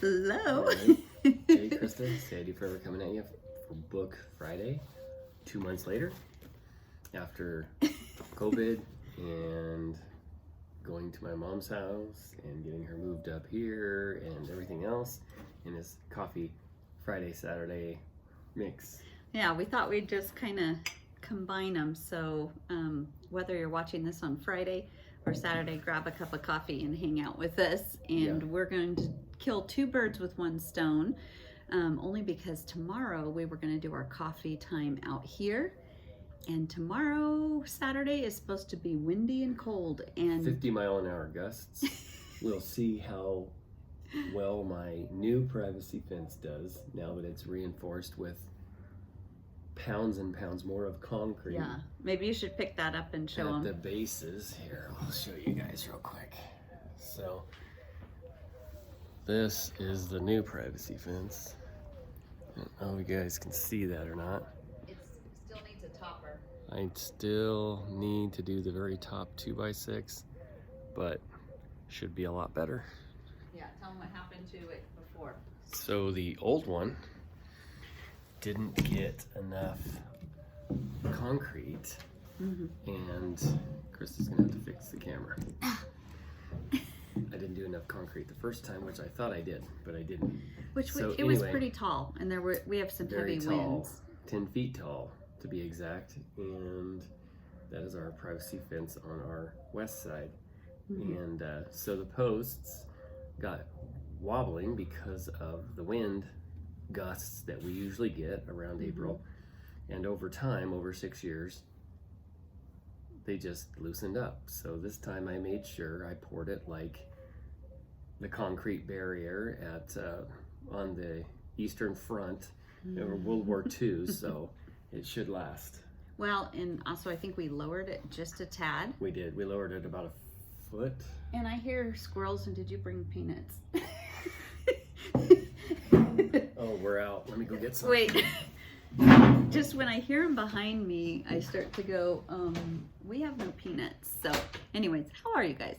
Hello. Jay and Christa, Sandy forever coming at you for Book Friday. 2 months later, after COVID and going to my mom's house and getting her moved up here and everything else in this Coffee Friday, Saturday mix. Yeah, we thought we'd just kind of combine them. So whether you're watching this on Friday or Saturday, grab a cup of coffee and hang out with us. And we're going to kill two birds with one stone, only because tomorrow we were going to do our coffee time out here. And tomorrow, Saturday, is supposed to be windy and cold. And 50-mile-an-hour gusts. We'll see how well my new privacy fence does now that it's reinforced with pounds and pounds more of concrete. Yeah, maybe you should pick that up and show them. The bases. Here, I'll show you guys real quick. So, this is the new privacy fence. I don't know if you guys can see that or not. It still needs a topper. I still need to do the very top 2x6, but should be a lot better. Yeah, tell them what happened to it before. So the old one didn't get enough concrete, and Krista's gonna have to fix the camera. I didn't do enough concrete the first time, which I thought I did, but I didn't. Which So it was anyway, pretty tall, and we have some very heavy tall, winds. 10 feet tall to be exact, and that is our privacy fence on our west side. And so the posts got wobbling because of the wind gusts that we usually get around April, and over time, over 6 years, they just loosened up. So this time I made sure I poured it like the concrete barrier at on the Eastern Front of World War II, so it should last. Well, and also I think we lowered it just a tad. We did. We lowered it about a foot. And I hear squirrels, and did you bring peanuts? Oh, we're out. Let me go get some. Wait. Just when I hear them behind me, I start to go, we have no peanuts. So anyways, how are you guys?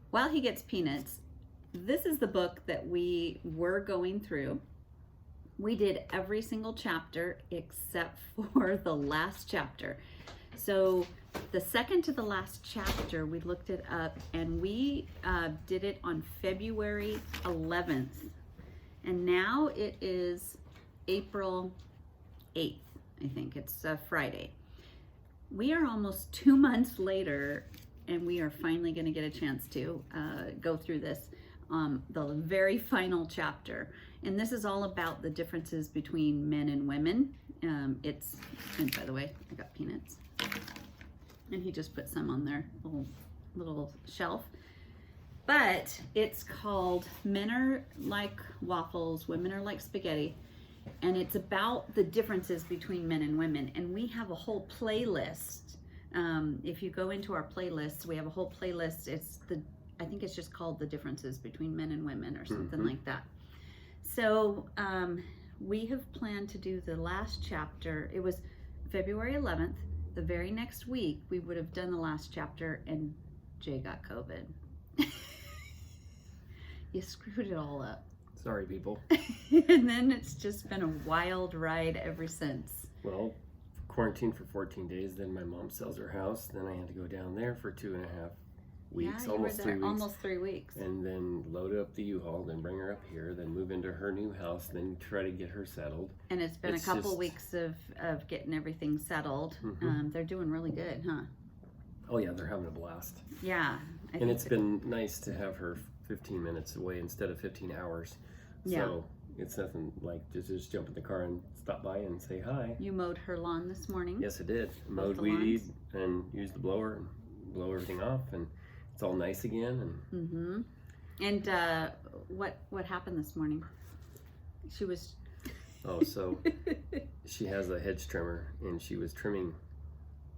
While he gets peanuts, this is the book that we were going through. We did every single chapter except for the last chapter. So the second to the last chapter, we looked it up, and we did it on February 11th. And now it is April 8th, I think. It's Friday. We are almost 2 months later, and we are finally going to get a chance to go through this, the very final chapter. And this is all about the differences between men and women. And by the way, I got peanuts. And he just put some on their little shelf. But it's called Men Are Like Waffles, Women Are Like Spaghetti. And it's about the differences between men and women. And we have a whole playlist. If you go into our playlists, we have a whole playlist. I think it's just called The Differences Between Men and Women or something like that. So we have planned to do the last chapter. It was February 11th. The very next week, we would have done the last chapter, and Jay got COVID. You screwed it all up. Sorry, people. And then it's just been a wild ride ever since. Well, quarantined for 14 days, then my mom sells her house, then I had to go down there for 2.5 weeks, Yeah, almost 3 weeks. Almost 3 weeks. And then load up the U-Haul, then bring her up here, then move into her new house, then try to get her settled. And it's been a couple weeks of getting everything settled. They're doing really good, huh? Oh yeah, they're having a blast. Yeah. And it's been nice to have her 15 minutes away instead of 15 hours. Yeah. So it's nothing like just jump in the car and stop by and say hi. You mowed her lawn this morning? Yes, I did. Mowed weed and used the blower and blow everything off, and it's all nice again. And And what happened this morning? She was. Oh, so she has a hedge trimmer, and she was trimming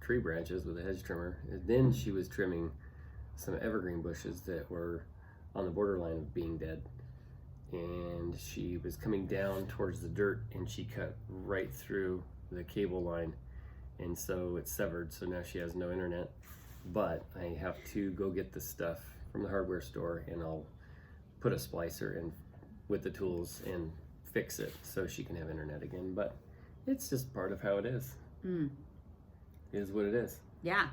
tree branches with a hedge trimmer, and then she was trimming some evergreen bushes that were on the borderline of being dead. And she was coming down towards the dirt, and she cut right through the cable line and so it's severed, so now she has no internet. But I have to go get the stuff from the hardware store, and I'll put a splicer in with the tools and fix it so she can have internet again. But it's just part of how it is. It is what it is. Yeah.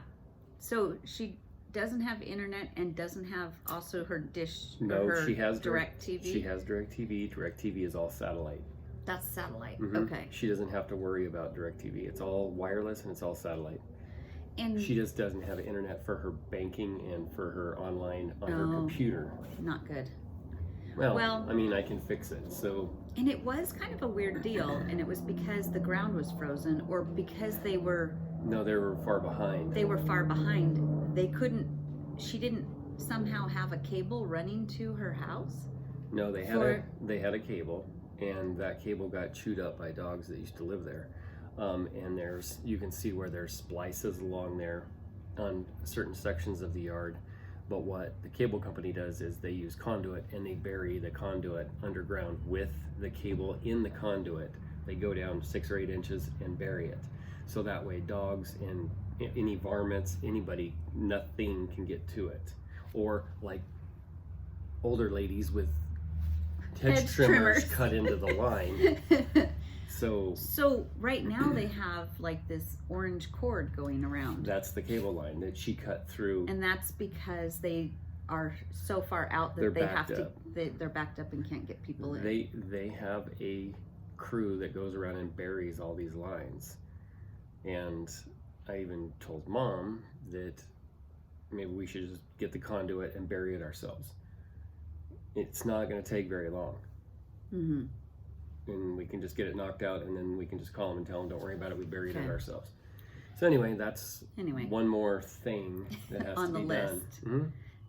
So she doesn't have internet and doesn't have also her dish. No, her she has DirecTV. She has DirecTV. DirecTV is all satellite. That's satellite. Mm-hmm. Okay. She doesn't have to worry about DirecTV. It's all wireless and it's all satellite. And she just doesn't have internet for her banking and for her online on her computer. Not good. Well, I mean, I can fix it. So. And it was kind of a weird deal, and it was because the ground was frozen, or because they were. No, they were far behind. They were far behind. They couldn't. She didn't somehow have a cable running to her house. No, they had a cable, and that cable got chewed up by dogs that used to live there. And you can see where there's splices along there on certain sections of the yard. But what the cable company does is they use conduit, and they bury the conduit underground with the cable in the conduit. They go down 6 or 8 inches and bury it. So that way dogs and any varmints, anybody, nothing can get to it. Or like older ladies with hedge trimmers cut into the line. So right now they have like this orange cord going around. That's the cable line that she cut through. And that's because they are so far out that they're backed up and can't get people in. They have a crew that goes around and buries all these lines. And I even told Mom that maybe we should just get the conduit and bury it ourselves. It's not going to take very long. Mm-hmm. And we can just get it knocked out, and then we can just call them and tell them, don't worry about it, we buried it ourselves. So anyway, that's one more thing that has on to the be list. done. Mm-hmm.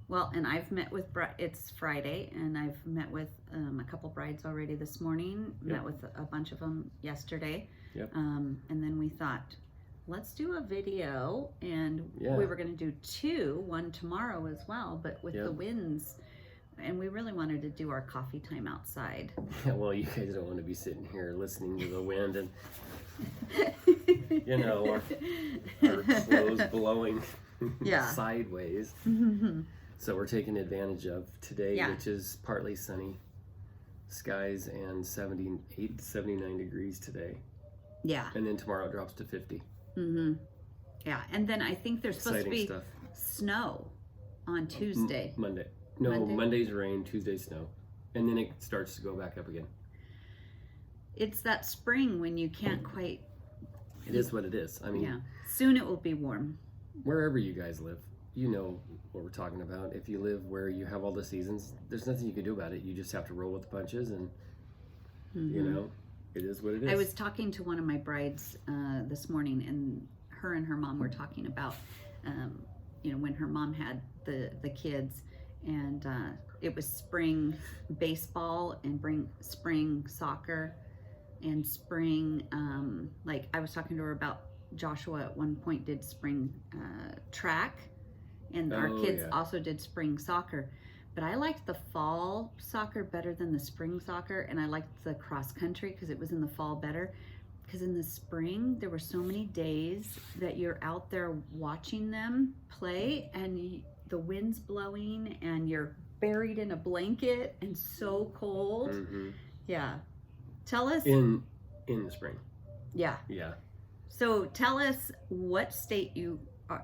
Well, and I've met with, it's Friday, and I've met with a couple brides already this morning, met with a bunch of them yesterday. Yep. And then we thought, let's do a video, and we were going to do one tomorrow as well, but with the winds. And we really wanted to do our coffee time outside. Yeah, well, you guys don't want to be sitting here listening to the wind and, our clothes blowing sideways. So we're taking advantage of today, which is partly sunny skies and 78, 79 degrees today. Yeah. And then tomorrow it drops to 50. Mm-hmm. Yeah, and then I think there's supposed to be snow on Tuesday. Monday. No, Monday's rain, Tuesday's snow. And then it starts to go back up again. It's that spring when you can't quite... It is what it is. I mean... Soon it will be warm. Wherever you guys live, you know what we're talking about. If you live where you have all the seasons, there's nothing you can do about it. You just have to roll with the punches and, it is what it is. I was talking to one of my brides this morning, and her mom were talking about, when her mom had the kids, and it was spring baseball and spring soccer and spring, like I was talking to her about Joshua at one point did spring track, and our kids also did spring soccer. But I liked the fall soccer better than the spring soccer, and I liked the cross country because it was in the fall better. Because in the spring, there were so many days that you're out there watching them play, and the wind's blowing, and you're buried in a blanket and so cold. Mm-hmm. Yeah. Tell us. In the spring. Yeah. Yeah. So tell us what state you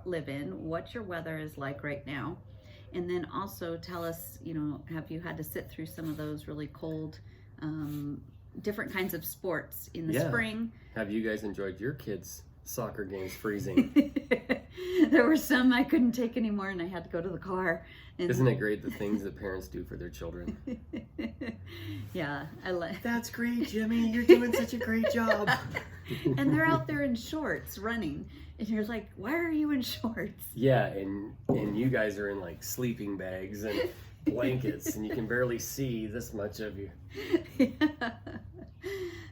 live in, what your weather is like right now. And then also tell us, have you had to sit through some of those really cold, different kinds of sports in the spring? Have you guys enjoyed your kids' soccer games freezing? There were some I couldn't take anymore, and I had to go to the car. And... Isn't it great the things that parents do for their children? Yeah, That's great, Jimmy. You're doing such a great job. And they're out there in shorts running, and you're like, why are you in shorts? Yeah, and you guys are in like sleeping bags and blankets, and you can barely see this much of you. Yeah.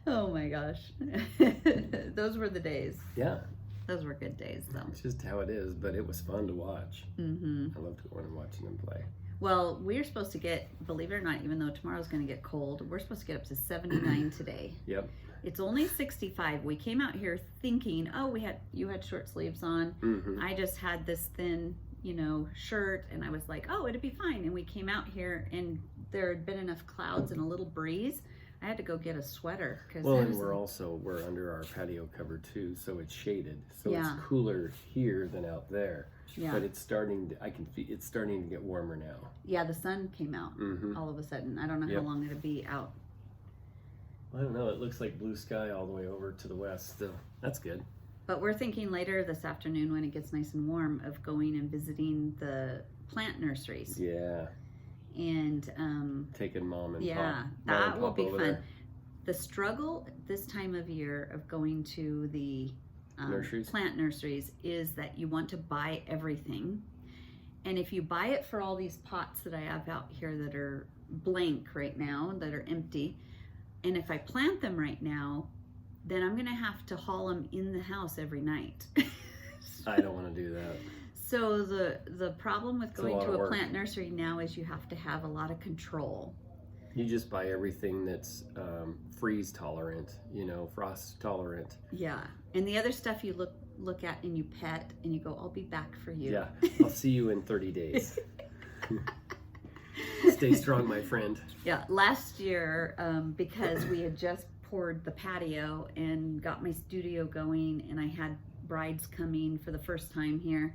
Oh my gosh. Those were the days. Yeah. Those were good days, though. It's just how it is, but it was fun to watch. Mm-hmm. I loved going and watching them play. Well, we're supposed to get, believe it or not, even though tomorrow's going to get cold, we're supposed to get up to 79 today. Yep. It's only 65. We came out here thinking, oh, you had short sleeves on. Mm-hmm. I just had this thin, shirt, and I was like, oh, it'd be fine. And we came out here, and there had been enough clouds and a little breeze. I had to go get a sweater. Well, and we're under our patio cover too, so it's shaded. So it's cooler here than out there. Yeah. But it's starting to get warmer now. Yeah, the sun came out all of a sudden. I don't know how long it'll be out. I don't know. It looks like blue sky all the way over to the west still. That's good. But we're thinking later this afternoon, when it gets nice and warm, of going and visiting the plant nurseries. Yeah. And taking mom and pop. That will be fun. There. The struggle this time of year of going to the plant nurseries is that you want to buy everything. And if you buy it for all these pots that I have out here that are blank right now, that are empty, and if I plant them right now, then I'm going to have to haul them in the house every night. I don't want to do that. So the problem with going to a plant nursery now is you have to have a lot of control. You just buy everything that's freeze tolerant, frost tolerant. Yeah, and the other stuff you look at and you pet and you go, I'll be back for you. Yeah, I'll see you in 30 days. Stay strong, my friend. Yeah, last year, because we had just poured the patio and got my studio going, and I had brides coming for the first time here,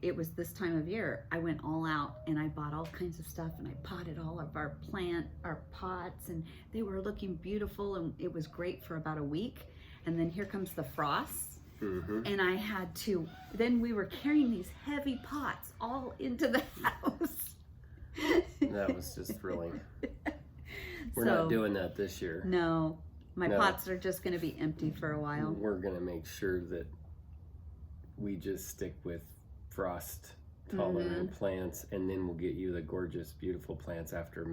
it was this time of year, I went all out and I bought all kinds of stuff, and I potted all of our pots, and they were looking beautiful, and it was great for about a week. And then here comes the frost, and I had to, then we were carrying these heavy pots all into the house. That was just thrilling. We're not doing that this year. No, my pots are just going to be empty for a while. We're going to make sure that we just stick with frost tolerant plants, and then we'll get you the gorgeous, beautiful plants after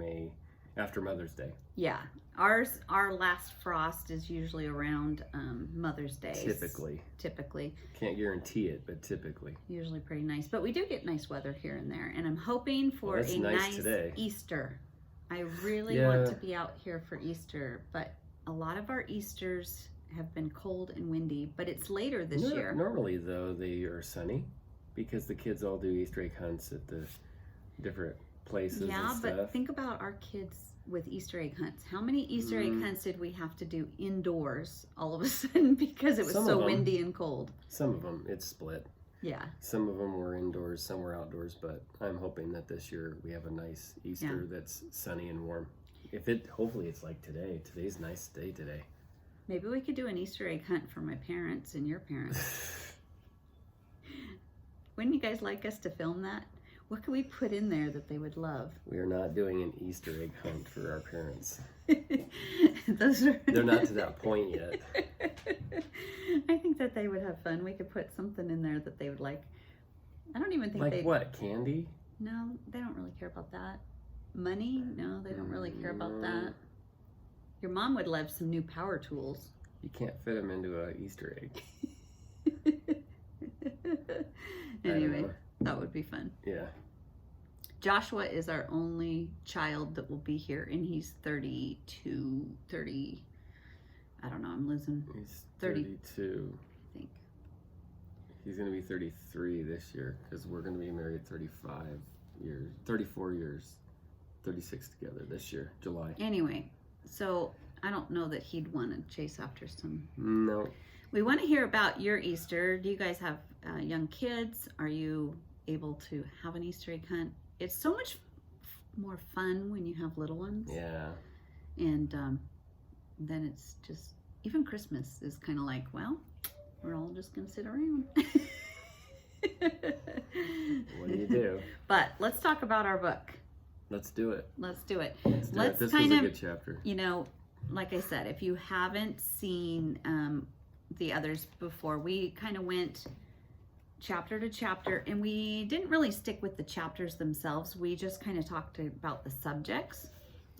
Mother's Day. Yeah, our last frost is usually around Mother's Day. Typically. Can't guarantee it, but typically. Usually pretty nice, but we do get nice weather here and there, and I'm hoping for a nice Easter. I really want to be out here for Easter, but a lot of our Easters have been cold and windy, but it's later this year. Normally, though, they are sunny because the kids all do Easter egg hunts at the different places and stuff. Yeah, but think about our kids with Easter egg hunts. How many Easter egg hunts did we have to do indoors all of a sudden because it was so windy and cold? Some of them, it's split. Yeah. Some of them were indoors, some were outdoors, but I'm hoping that this year we have a nice Easter that's sunny and warm. Hopefully it's like today. Today's a nice day today. Maybe we could do an Easter egg hunt for my parents and your parents. Wouldn't you guys like us to film that? What can we put in there that they would love? We are not doing an Easter egg hunt for our parents. They're not to that point yet. I think that they would have fun. We could put something in there that they would like. I don't even think Like what, candy? No, they don't really care about that. Money? No, they don't really care about that. Your mom would love some new power tools. You can't fit them into an Easter egg. Anyway, that would be fun. Yeah. Joshua is our only child that will be here, and he's 30. I don't know, I'm losing. He's 32. I think. He's going to be 33 this year because we're going to be married 34 years, 36 together this year, July. Anyway, so I don't know that he'd want to chase after some. No. We want to hear about your Easter. Do you guys have young kids? Are you able to have an Easter egg hunt? It's so much more fun when you have little ones. Yeah. And then it's just, even Christmas is kind of like, well, we're all just going to sit around. What do you do? But let's talk about our book. Let's do it. Let's do it. This was a good chapter. Like I said, if you haven't seen the others before, we kind of went chapter to chapter, and we didn't really stick with the chapters themselves. We just kind of talked about the subjects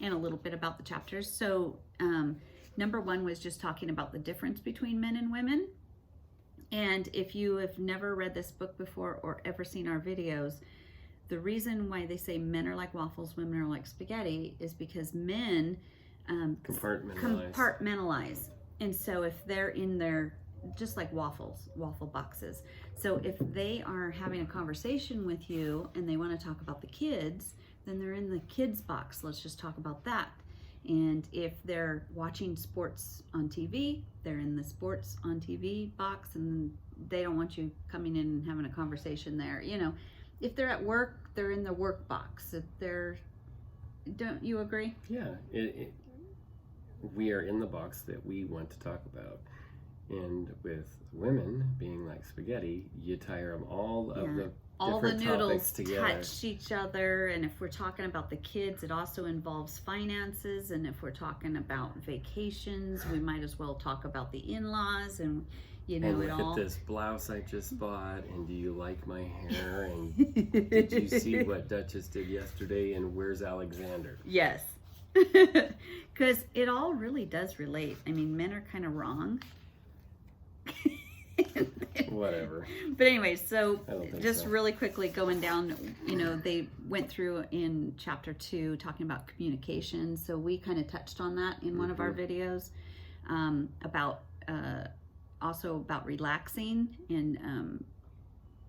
and a little bit about the chapters. So number 1 was just talking about the difference between men and women. And if you have never read this book before or ever seen our videos, the reason why they say men are like waffles, women are like spaghetti is because men compartmentalize. And so if they're in their, just like waffle boxes. So if they are having a conversation with you and they want to talk about the kids, then they're in the kids box. Let's just talk about that. And if they're watching sports on TV, they're in the sports on TV box, and they don't want you coming in and having a conversation there. You know, if they're at work, they're in the work box. If they're, don't you agree? Yeah, we are in the box that we want to talk about. And with women being like spaghetti, you tire them all of the all the different noodles topics together. Touch each other. And if we're talking about the kids, it also involves finances. And if we're talking about vacations, we might as well talk about the in-laws, and you know, and it look all. at this blouse I just bought, and do you like my hair? And did you see what Duchess did yesterday? And where's Alexander? Yes. Because it all really does relate. I mean, men are kind of wrong. Whatever. But anyway, so just so. Really quickly going down, you know, they went through in chapter 2 talking about communication. So we kind of touched on that in one of our videos, about also about relaxing. And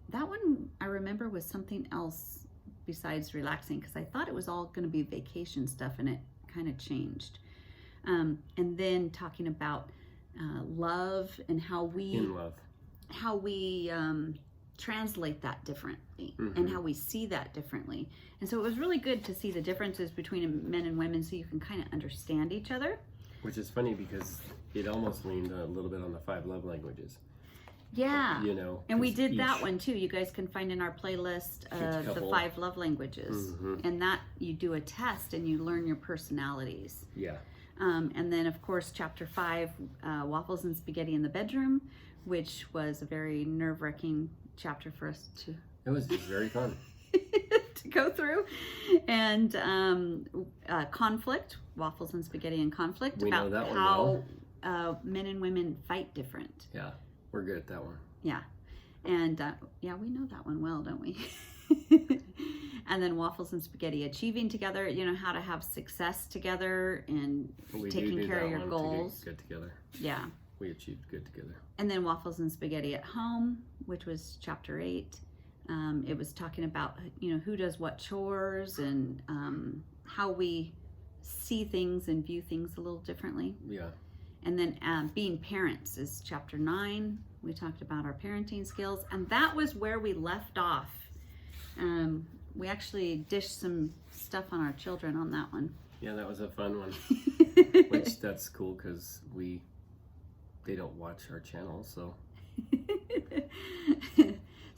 that one I remember was something else besides relaxing, because I thought it was all going to be vacation stuff, and it kind of changed. And then talking about love and how we translate that differently, and how we see that differently. And so it was really good to see the differences between men and women, so you can kind of understand each other. Which is funny because it almost leaned a little bit on the 5 love languages. Yeah. You know, and we did that one too. You guys can find in our playlist the 5 love languages, and that you do a test and you learn your personalities. Yeah. And then of course chapter 5, waffles and spaghetti in the bedroom, which was a very nerve-wracking chapter for us to. It was just very fun to go through, and conflict, waffles and spaghetti and conflict, we about know that how well. Men and women fight different. Yeah, we're good at that one. Yeah, and yeah, we know that one well, don't we? And then waffles and spaghetti, achieving together, you know, how to have success together and taking care of your goals. Good together. Yeah. We achieved good together. And then waffles and spaghetti at home, which was chapter 8. It was talking about, you know, who does what chores, and how we see things and view things a little differently. Yeah. And then being parents is chapter 9. We talked about our parenting skills, and that was where we left off. We actually dished some stuff on our children on that one. Yeah, that was a fun one. Which that's cool because they don't watch our channel, so.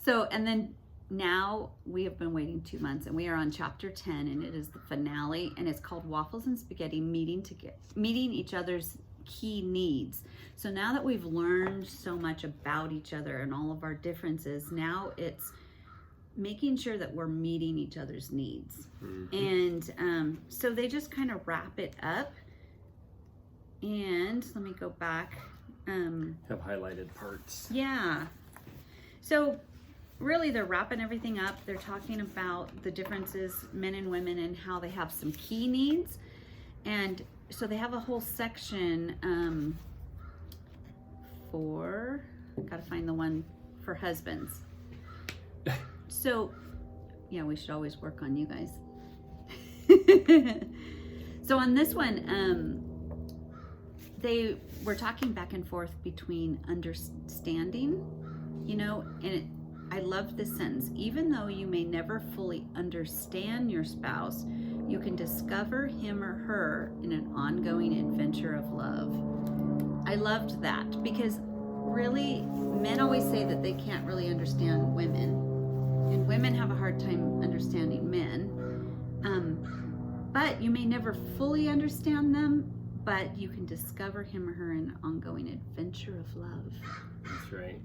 So, and then now we have been waiting 2 months, and we are on chapter 10, and it is the finale, and it's called Waffles and Spaghetti meeting each other's key needs. So now that we've learned so much about each other and all of our differences, now it's making sure that we're meeting each other's needs. And so they just kind of wrap it up. And let me go back. Have highlighted parts. Yeah. So really they're wrapping everything up. They're talking about the differences, men and women, and how they have some key needs. And so they have a whole section for, gotta find the one for husbands. So, yeah, we should always work on you guys. So on this one, they were talking back and forth between understanding, you know, and I loved this sentence. Even though you may never fully understand your spouse, you can discover him or her in an ongoing adventure of love. I loved that because really men always say that they can't really understand women, and women have a hard time understanding men. But you may never fully understand them, but you can discover him or her in an ongoing adventure of love. That's right.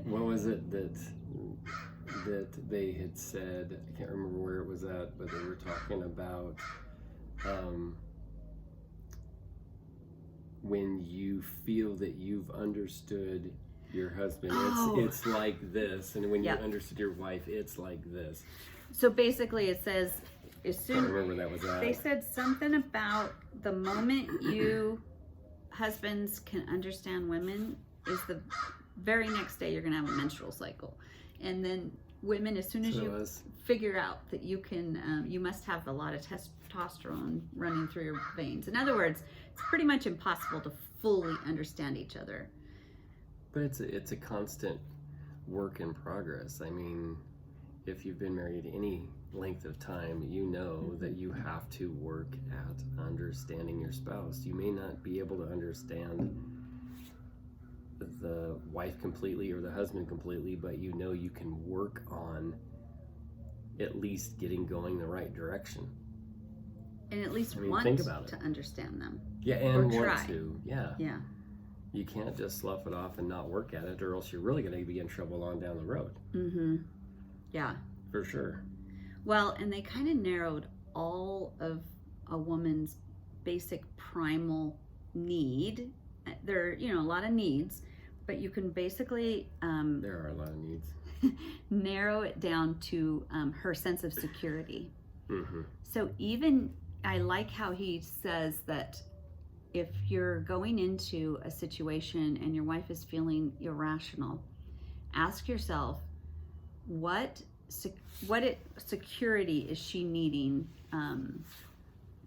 What was it that they had said? I can't remember where it was at, but they were talking about when you feel that you've understood your husband, it's like this, and when you understood your wife, it's like this. So basically it says as I soon don't remember that was that. they said something about the moment you husbands can understand women is the very next day you're gonna have a menstrual cycle, and then women, as soon as So it you was. figure out that you can, you must have a lot of testosterone running through your veins. In other words, it's pretty much impossible to fully understand each other. But it's a constant work in progress. I mean, if you've been married any length of time, you know that you have to work at understanding your spouse. You may not be able to understand the wife completely or the husband completely, but you know you can work on at least getting going the right direction. And at least I mean, want think about it. to understand them. Yeah, and Or want try. to. Yeah. Yeah. You can't just slough it off and not work at it, or else you're really going to be in trouble on down the road. Mm-hmm. Yeah. For sure. Well, and they kind of narrowed all of a woman's basic primal need. There are, a lot of needs, but you can basically There are a lot of needs. narrow it down to her sense of security. Mm-hmm. So even, I like how he says that if you're going into a situation and your wife is feeling irrational, ask yourself, what security is she needing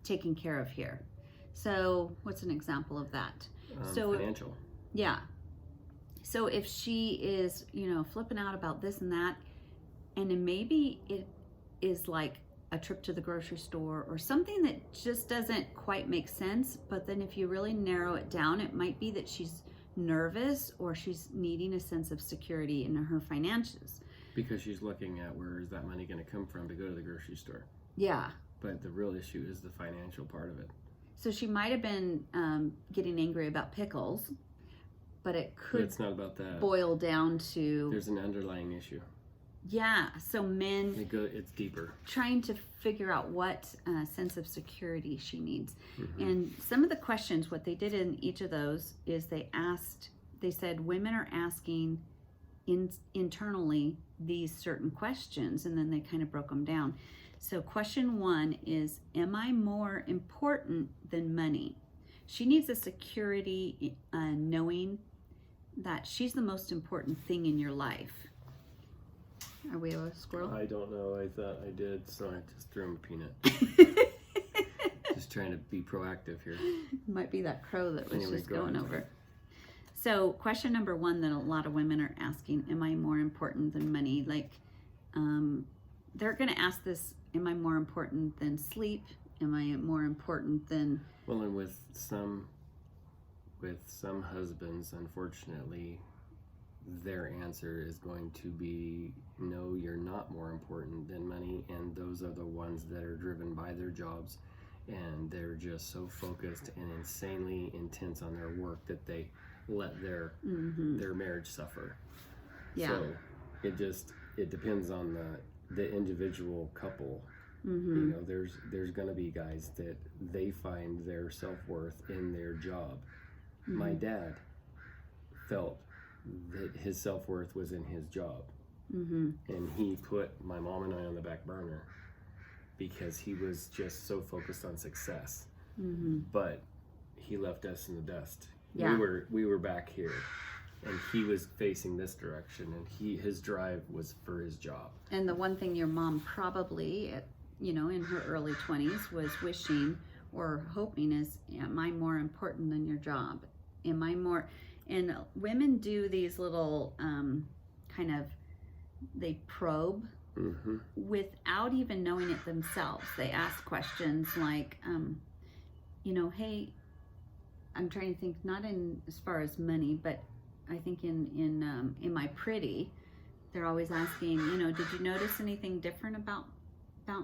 taken care of here? So what's an example of that? Financial. Yeah. So if she is, flipping out about this and that, and then maybe it is like a trip to the grocery store or something that just doesn't quite make sense, but then if you really narrow it down, it might be that she's nervous or she's needing a sense of security in her finances. Because she's looking at where is that money going to come from to go to the grocery store. Yeah. But the real issue is the financial part of it. So she might have been getting angry about pickles, but it could But it's not about that. boil down to... There's an underlying issue. Yeah, so men It's deeper. trying to figure out what sense of security she needs. Mm-hmm. And some of the questions, what they did in each of those is they said women are asking internally these certain questions, and then they kind of broke them down. So question 1 is, am I more important than money? She needs a security knowing that she's the most important thing in your life. Are we a squirrel? I don't know. I thought I did, so I just threw him a peanut. Just trying to be proactive here. Might be that crow that was Anyway, just go going ahead. over. So question number 1 that a lot of women are asking, am I more important than money? Like, they're going to ask this, am I more important than sleep? Am I more important than... Well, and with some husbands, unfortunately, their answer is going to be, no, you're not more important than money, and those are the ones that are driven by their jobs, and they're just so focused and insanely intense on their work that they let their marriage suffer. Yeah. So it depends on the individual couple. Mm-hmm. There's gonna be guys that they find their self-worth in their job. Mm-hmm. My dad felt that his self-worth was in his job. Mm-hmm. And he put my mom and I on the back burner because he was just so focused on success. Mm-hmm. But he left us in the dust. Yeah. We were back here, and he was facing this direction, and his drive was for his job. And the one thing your mom probably, in her early 20s was wishing or hoping is, am I more important than your job? Am I more... And women do these little they probe without even knowing it themselves. They ask questions like, hey, I'm trying to think, not in as far as money, but I think in am I pretty? They're always asking, did you notice anything different about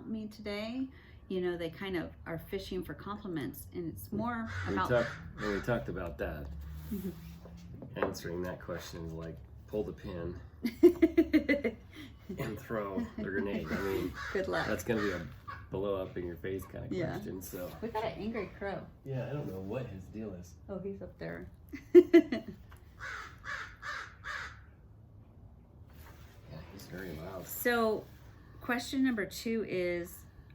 me today? They kind of are fishing for compliments, and it's more about... We talked about that. Mm-hmm. Answering that question is like, pull the pin and throw the grenade. I mean, good luck. That's going to be a blow up in your face kind of question. So we got an angry crow. Yeah, I don't know what his deal is. Oh, he's up there. Yeah, he's very loud. So question number 2 is,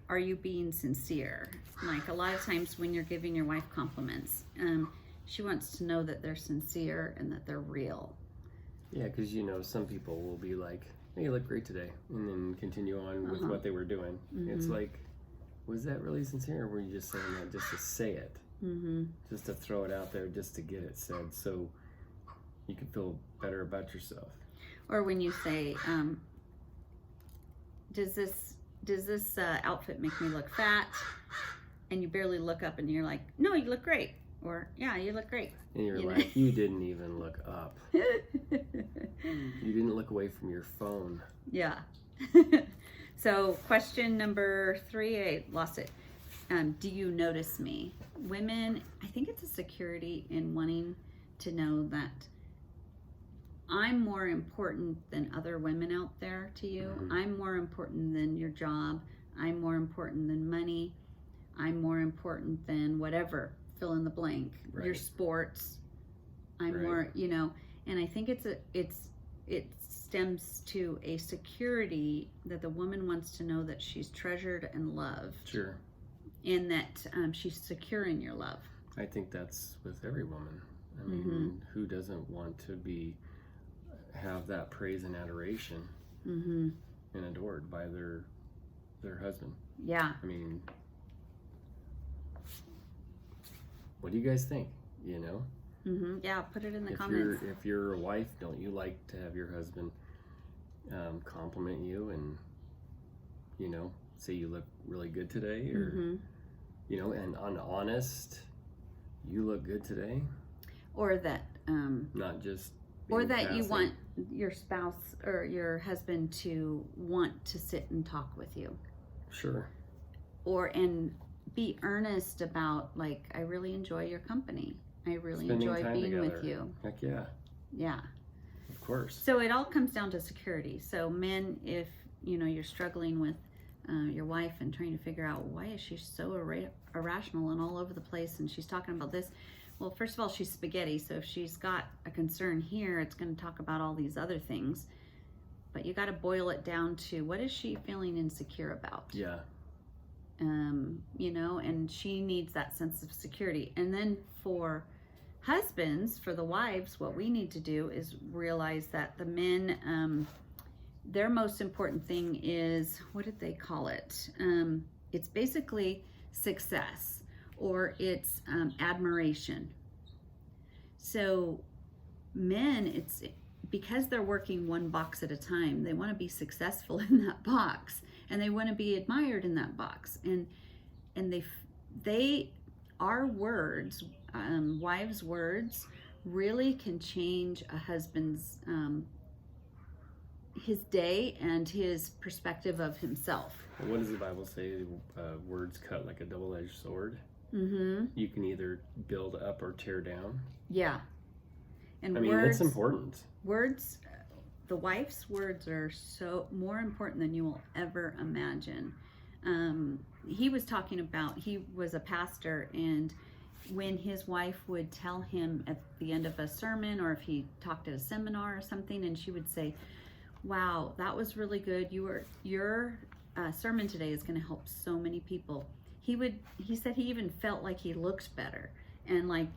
are you being sincere? Like a lot of times when you're giving your wife compliments, she wants to know that they're sincere and that they're real. Yeah, because some people will be like, "Hey, you look great today," and then continue on with what they were doing. It's like, was that really sincere, or were you just saying that just to say it, just to throw it out there, just to get it said, so you can feel better about yourself? Or when you say, does this outfit make me look fat? And you barely look up and you're like, no, you look great. Or, yeah, you look great. And you're like, you didn't even look up. You didn't look away from your phone. Yeah. So question number 3, I lost it. Do you notice me? Women, I think it's a security in wanting to know that I'm more important than other women out there to you. I'm more important than your job. I'm more important than money. I'm more important than whatever, fill in the blank, your sports. I'm more, and I think it stems to a security that the woman wants to know that she's treasured and loved. Sure. And that she's secure in your love. I think that's with every woman. I mean, who doesn't want to have that praise and adoration and adored by their husband? Yeah. I mean, what do you guys think? Yeah, put it in the comments. If you're a wife, don't you like to have your husband compliment you and say you look really good today, or and honest, you look good today, or that not just or that passing. You want your spouse or your husband to want to sit and talk with you. Sure. And be earnest about, like, I really enjoy your company. I really Spending enjoy being together. With you. Heck yeah. Yeah. Of course. So it all comes down to security. So men, if you're struggling with your wife and trying to figure out why is she so irrational and all over the place, and she's talking about this. Well, first of all, she's spaghetti. So if she's got a concern here, it's going to talk about all these other things. But you got to boil it down to, what is she feeling insecure about? Yeah. And she needs that sense of security. And then for husbands, for the wives, what we need to do is realize that the men, their most important thing is, what did they call it? It's basically success, or it's admiration. So men, it's because they're working one box at a time, they want to be successful in that box, and they want to be admired in that box. And our words, wives' words, really can change a husband's his day and his perspective of himself. What does the Bible say? Words cut like a double-edged sword. You can either build up or tear down. Yeah. And it's important. Words, the wife's words are so more important than you will ever imagine. He was talking about, he was a pastor, and when his wife would tell him at the end of a sermon, or if he talked at a seminar or something, and she would say, wow, that was really good. Your sermon today is going to help so many people. He said he even felt like he looked better, and like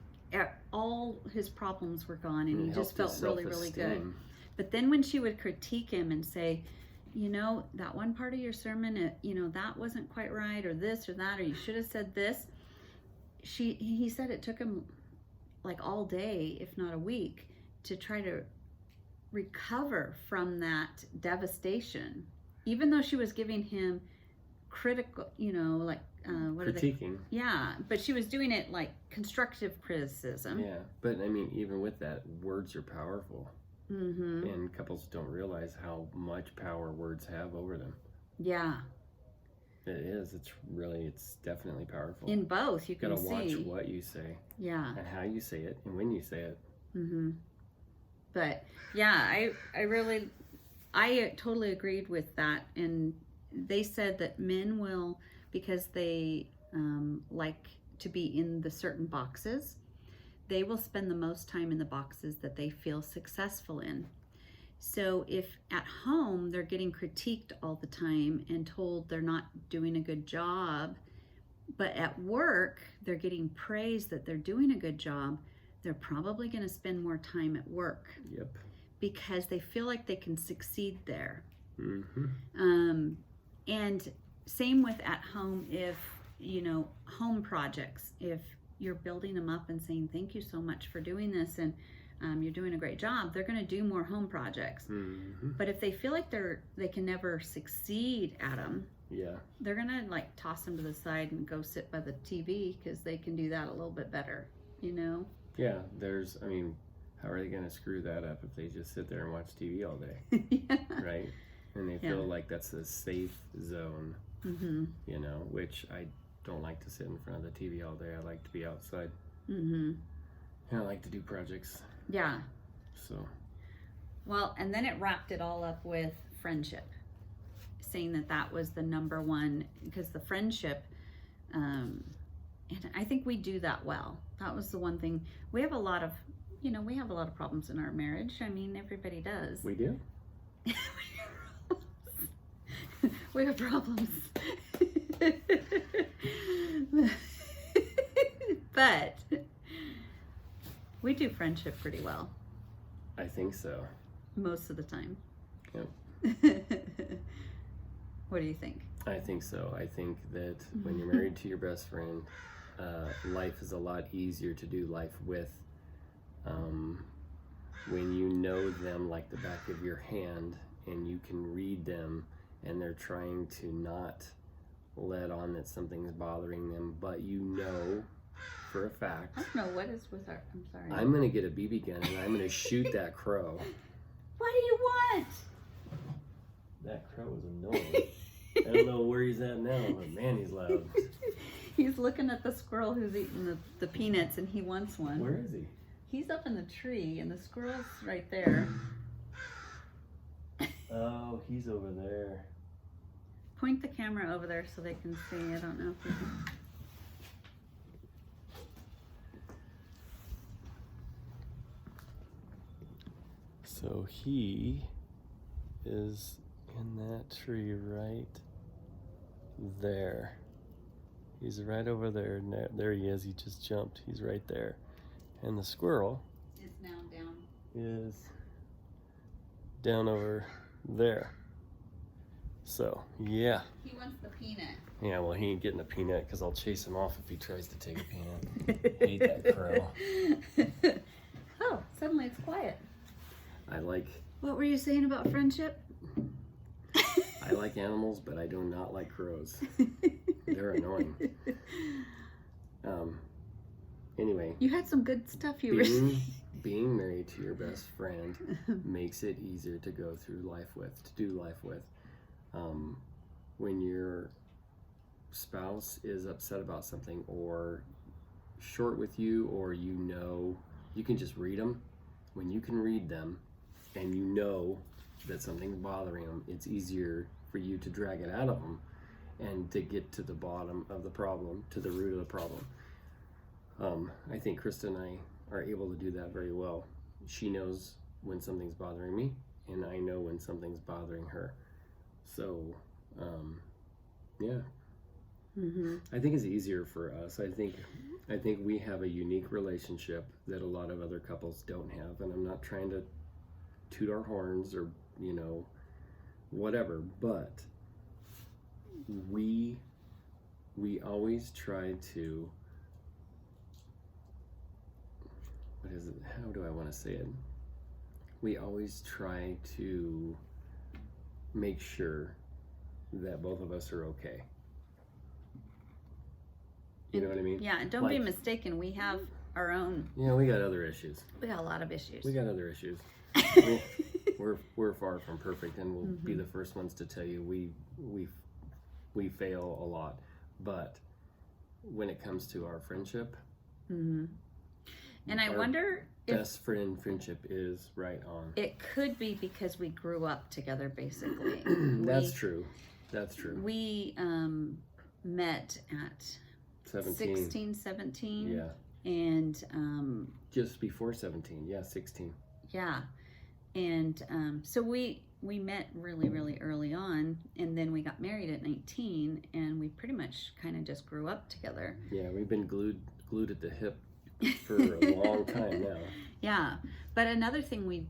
all his problems were gone, and he just felt really, really good. But then when she would critique him and say, that one part of your sermon, that wasn't quite right, or this or that, or you should have said this. He said it took him like all day, if not a week, to try to recover from that devastation, even though she was giving him critical, critiquing. Yeah, but she was doing it like constructive criticism. Yeah, but even with that, words are powerful. And couples don't realize how much power words have over them. Yeah. It is. It's definitely powerful. In both, you can see. Gotta watch what you say. Yeah. And how you say it, and when you say it. But yeah, I totally agreed with that. And they said that men will, because they like to be in the certain boxes, they will spend the most time in the boxes that they feel successful in. So if at home they're getting critiqued all the time and told they're not doing a good job, but at work they're getting praised that they're doing a good job, they're probably going to spend more time at work. Yep. Because they feel like they can succeed there. Mm-hmm. And same with at home, if, home projects, if you're building them up and saying, thank you so much for doing this, and you're doing a great job, they're going to do more home projects. Mm-hmm. But if they feel like they can never succeed at them, they're going to like toss them to the side and go sit by the TV because they can do that a little bit better, Yeah, how are they going to screw that up if they just sit there and watch TV all day? Yeah. Right? And they feel like that's a safe zone, Mm-hmm. Which I don't like to sit in front of the TV all day. I like to be outside. Mm-hmm. And I like to do projects. Yeah. So. Well, and then it wrapped it all up with friendship, saying that was the number one, because the friendship, and I think we do that well. That was the one thing. We have a lot of problems in our marriage. I mean, everybody does. We do? We have problems. But we do friendship pretty well. I think so. Most of the time. Yep. What do you think? I think so. I think that when you're married to your best friend, life is a lot easier to do life with. When you know them like the back of your hand and you can read them and they're trying to not let on that something's bothering them, but for a fact. I don't know what is with our. I'm sorry. I'm going to get a BB gun and I'm going to shoot that crow. What do you want? That crow is annoying. I don't know where he's at now, but man, he's loud. He's looking at the squirrel who's eating the peanuts, and he wants one. Where is he? He's up in the tree, and the squirrel's right there. Oh, he's over there. Point the camera over there so they can see. I don't know if you can. So he is in that tree right there. He's right over there. There he is. He just jumped. He's right there. And the squirrel is now down. Is down over there. So, yeah. He wants the peanut. Yeah, well, he ain't getting a peanut because I'll chase him off if he tries to take a peanut. Hate that crow. Oh, suddenly it's quiet. What were you saying about friendship? I like animals, but I do not like crows. They're annoying. Anyway. You had some good stuff you were saying. Being married to your best friend makes it easier to go through life with, to do life with. When your spouse is upset about something or short with you, or you can just read them. When you can read them and you know that something's bothering them, it's easier for you to drag it out of them and to get to the bottom of the problem, to the root of the problem. I think Krista and I are able to do that very well. She knows when something's bothering me, and I know when something's bothering her. So, yeah. Mm-hmm. I think it's easier for us. I think we have a unique relationship that a lot of other couples don't have, and I'm not trying to toot our horns or, whatever, but we always try to, how do I want to say it? We always try to make sure that both of us are okay. You know what I mean? Yeah, and don't be mistaken, we have our own. Yeah, we got other issues. We got a lot of issues. We got other issues. We're far from perfect, and we'll be the first ones to tell you we fail a lot. But when it comes to our friendship, and I wonder if best friend friendship is right on. It could be because we grew up together, basically. That's true. We met at 16, 17. Yeah. And just before 17, 16. Yeah. And so we met really, really early on, and then we got married at 19, and we pretty much kind of just grew up together. Yeah, we've been glued at the hip for a long time now. Yeah, but another thing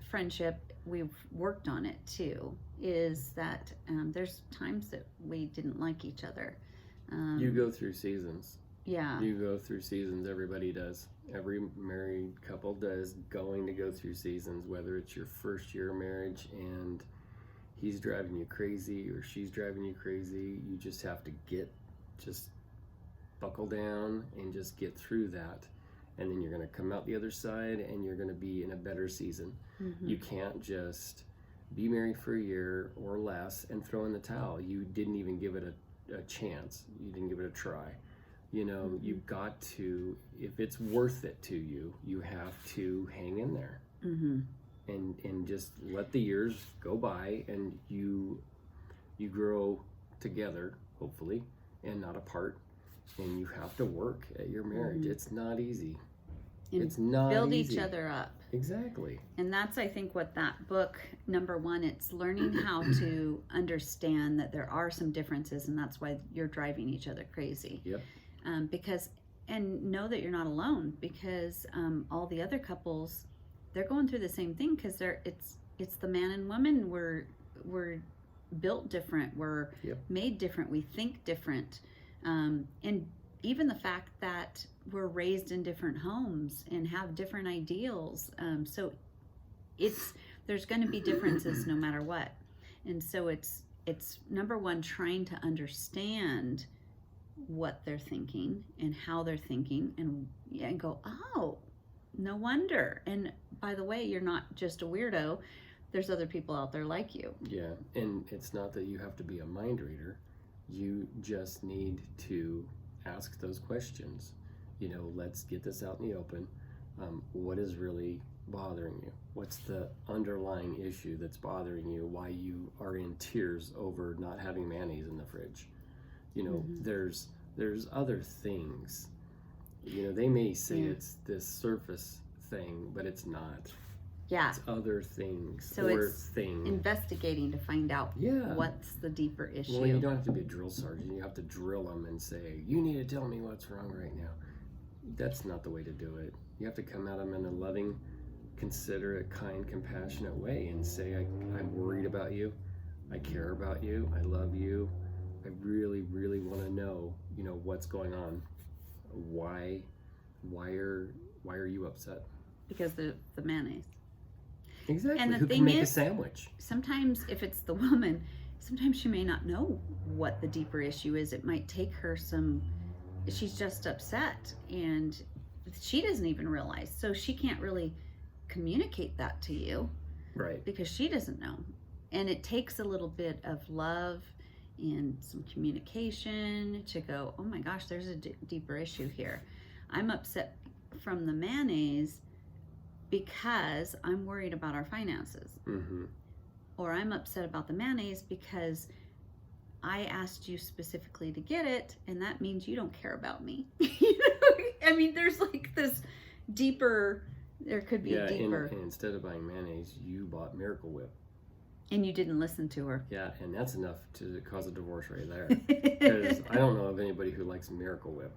friendship, we've worked on it too, is that there's times that we didn't like each other. You go through seasons. Yeah. You go through seasons. Everybody does. Every married couple does going to go through seasons, whether it's your first year of marriage and he's driving you crazy or she's driving you crazy. You just have to just buckle down and just get through that. And then you're going to come out the other side and you're going to be in a better season. Mm-hmm. You can't just be married for a year or less and throw in the towel. You didn't even give it a chance. You didn't give it a try. You know, Mm-hmm. you've got to, if it's worth it to you, you have to hang in there. Mm-hmm. And just let the years go by and you grow together, hopefully, and not apart. And you have to work at your marriage. Mm-hmm. It's not easy. And it's not build easy. each other up. Exactly. And that's, I think, what that book, number one, it's learning how to understand that there are some differences, and that's why you're driving each other crazy. Yep. And know that you're not alone, because all the other couples, they're going through the same thing, because it's the man and woman, we're built different, we're Yep. made different, we think different, and even the fact that we're raised in different homes and have different ideals, so there's going to be differences no matter what. And so it's number one, trying to understand what they're thinking and how they're thinking, and go, oh, no wonder. And by the way, you're not just a weirdo. There's other people out there like you. Yeah, and it's not that you have to be a mind reader. You just need to ask those questions. You know, let's get this out in the open. What is really bothering you? What's the underlying issue that's bothering you? Why you are in tears over not having mayonnaise in the fridge? You know, Mm-hmm. there's other things. You know, they may say Yeah. it's this surface thing, but it's not. Yeah. It's other things. So or it's thing. investigating to find out Yeah. what's the deeper issue. Well, you don't have to be a drill sergeant. You have to drill them and say, you need to tell me what's wrong right now. That's not the way to do it. You have to come at them in a loving, considerate, kind, compassionate way and say, I'm worried about you. I care about you. I love you. I really, really want to know, you know, what's going on. Why are you upset? Because the mayonnaise. Exactly. And the Who thing can make a is, sandwich? sometimes if it's the woman, sometimes she may not know what the deeper issue is. It might take her she's just upset and she doesn't even realize. So she can't really communicate that to you Right. because she doesn't know. And it takes a little bit of love and some communication to go, oh my gosh, there's a deeper issue here. I'm upset from the mayonnaise because I'm worried about our finances. Mm-hmm. Or I'm upset about the mayonnaise because I asked you specifically to get it, and that means you don't care about me. You know? I mean, there's like this deeper, there could be a deeper. And instead of buying mayonnaise, you bought Miracle Whip. And you didn't listen to her. Yeah, and that's enough to cause a divorce right there. Because I don't know of anybody who likes Miracle Whip.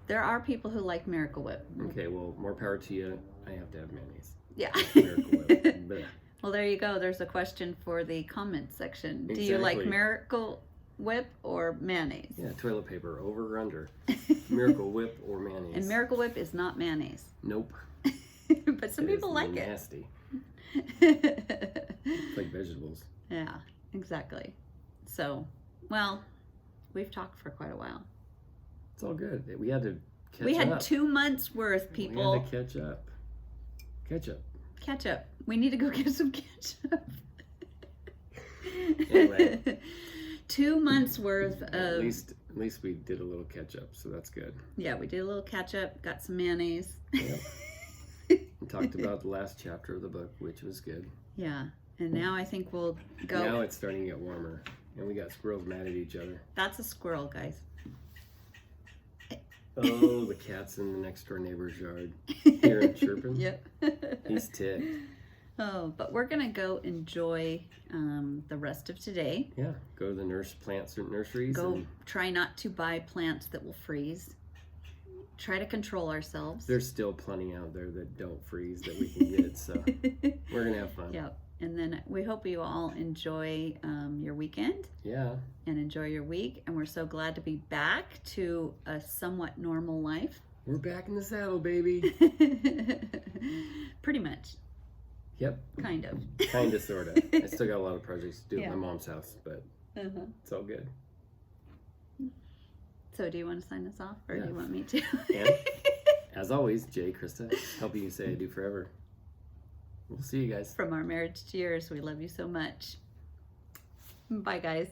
There are people who like Miracle Whip. Okay, well, more power to you. I have to have mayonnaise. Yeah. Miracle Whip. Blech. Well, there you go. There's a question for the comment section. Exactly. Do you like Miracle Whip or mayonnaise? Yeah, toilet paper, over or under. Miracle Whip or mayonnaise. And Miracle Whip is not mayonnaise. Nope. But some people like it. Nasty. It's like vegetables. Yeah, exactly. So, well, we've talked for quite a while. It's all good. We had to catch up. We had 2 months worth, people. We had to catch up. Ketchup. We need to go get some ketchup. Anyway. 2 months worth of. At least we did a little catch up, so that's good. Yeah, we did a little ketchup, got some mayonnaise. Yep. We talked about the last chapter of the book, which was good. Yeah, and now I think we'll go. Now it's starting to get warmer, and we got squirrels mad at each other. That's a squirrel, guys. Oh, the cat's in the next door neighbor's yard. Hear him chirping? Yep. He's ticked. Oh, but we're gonna go enjoy the rest of today. Yeah, go to the plants or nurseries. Go And try not to buy plants that will freeze. Try to control ourselves. there's still plenty out there that don't freeze that we can get, so we're gonna have fun. Yep. And then we hope you all enjoy your weekend Yeah. and enjoy your week. And we're so glad to be back to a somewhat normal life. We're back in the saddle, baby. Pretty much. Yep. Kind of. Kind of, sort of. I still got a lot of projects to do Yeah. at my mom's house, but it's all good. So do you want to sign us off, or Yeah. do you want me to? And as always, Jay, Christa, helping you say I do forever. We'll see you guys. From our marriage to yours, we love you so much. Bye, guys.